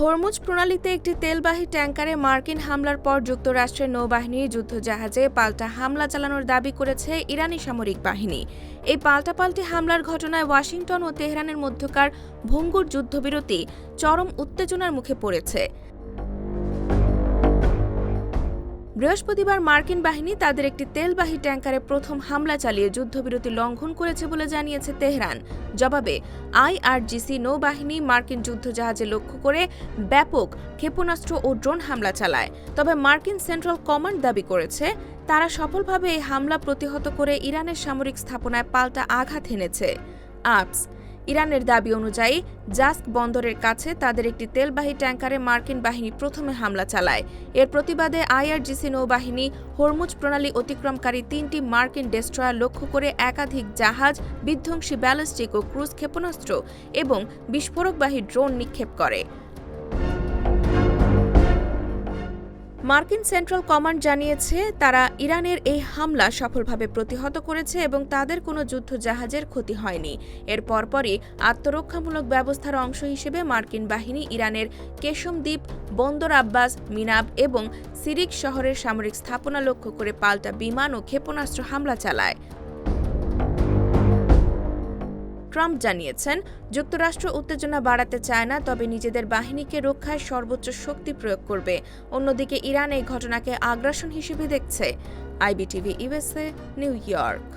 Hormuz প্রণালীতে একটি তেলবাহী ট্যাংকারে মার্কিন হামলার পর যুক্তরাষ্ট্রের নৌবাহিনীর যুদ্ধজাহাজে পাল্টা হামলা চালানোর দাবি করেছে ইরানি সামরিক বাহিনী। এই পাল্টাপাল্টি হামলার ঘটনায় ওয়াশিংটন ও তেহরানের মধ্যকার ভঙ্গুর যুদ্ধবিরতি চরম উত্তেজনার মুখে পড়েছে। বৃহস্পতিবার মার্কিন বাহিনী তাদের একটি তেলবাহী ট্যাংকারে প্রথম হামলা চালিয়ে যুদ্ধবিরতি লঙ্ঘন করেছে বলে জানিয়েছে তেহরান। জবাবে আইআরজিসি নৌবাহিনী মার্কিন যুদ্ধজাহাজে লক্ষ্য করে ব্যাপক ক্ষেপণাস্ত্র ও ড্রোন হামলা চালায়। তবে মার্কিন সেন্ট্রাল কমান্ড দাবি করেছে তারা সফলভাবে এই হামলা প্রতিহত করে ইরানের সামরিক স্থাপনায় পাল্টা আঘাত হেনেছে। ইরানের দাবি অনুযায়ী জাস্ক বন্দরের কাছে তাদের একটি তেলবাহী ট্যাংকারে মার্কিন বাহিনী প্রথমে হামলা চালায়। এর প্রতিবাদে আইআরজিসি নৌবাহিনী হরমুজ প্রণালী অতিক্রমকারী 3টি মার্কিন ডেস্ট্রয়ার লক্ষ্য করে একাধিক জাহাজ, বিধ্বংসী ব্যালিস্টিক ও ক্রুজ ক্ষেপণাস্ত্র এবং বিস্ফোরকবাহী ড্রোন নিক্ষেপ করে। মার্কিন সেন্ট্রাল কমান্ড জানিয়েছে তারা ইরানের এই হামলা সফলভাবে প্রতিহত করেছে এবং তাদের কোনো যুদ্ধজাহাজের ক্ষতি হয়নি। এর পরপরই আত্মরক্ষামূলক ব্যবস্থার অংশ হিসেবে মার্কিন বাহিনী ইরানের কেশম দ্বীপ, বন্দর আব্বাস, মিনাব এবং সিরিক শহরের সামরিক স্থাপনা লক্ষ্য করে পাল্টা বিমান ও ক্ষেপণাস্ত্র হামলা চালায়। ট্রাম্প জানিয়েছেন যুক্তরাষ্ট্র উত্তেজনা বাড়াতে চায় না, তবে নিজেদের বাহিনীকে রক্ষায় সর্বোচ্চ শক্তি প্রয়োগ করবে। অন্যদিকে ইরান এই ঘটনাকে আগ্রাসন হিসেবে দেখছে। IBTV USA, new York.